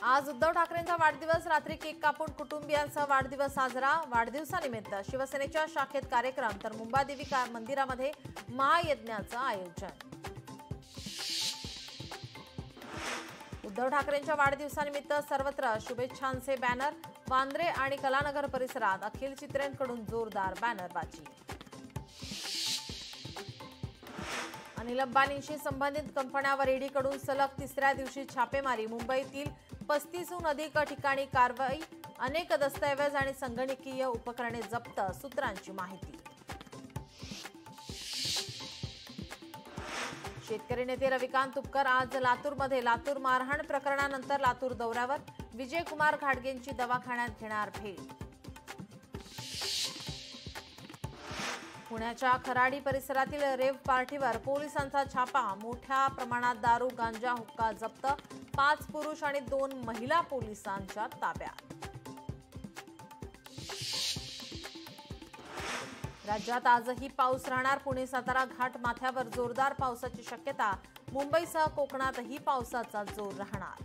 आज उद्धव ठाकरेंचा वाढदिवस, रात्री केक कापून कुटुंबियांसह वाढदिवस साजरा। वाढदिवसानिमित्त शिवसेनेच्या शाखेत कार्यक्रम तर मुंबादेवी मंदिरामध्ये महायज्ञाचं आयोजन। उद्धव ठाकरेंच्या वाढदिवसानिमित्त सर्वत्र शुभेच्छांचे बॅनर। वांद्रे आणि कलानगर परिसरात अखिल चित्रेंकडून जोरदार बॅनरबाजी। अनिल अंबानींशी संबंधित कंपन्यांवर ईडीकडून सलग तिसऱ्या दिवशी छापेमारी। मुंबईतील 35हून अधिक ठिकाणी कारवाई। अनेक दस्तऐवज आणि संगणकीय उपकरणे जप्त, सूत्रांची माहिती। शेतकरी नेते रविकांत तुपकर आज लातूरमध्ये। लातूर मारहाण प्रकरणानंतर लातूर दौऱ्यावर। विजयकुमार घाटगेंची दवाखान्यात घेणार भेट। पुण्याच्या खराडी परिसरातील रेव्ह पार्टीवर पोलिसांचा छापा। मोठ्या प्रमाणात दारू, गांजा, हुक्का जप्त। 5 पुरुष आणि 2 महिला पोलिसांच्या ताब्यात। राज्यात आजही पाऊस राहणार। पुणे सातारा घाट माथ्यावर जोरदार पावसाची शक्यता। मुंबईसह कोकणातही पावसाचा जोर राहणार।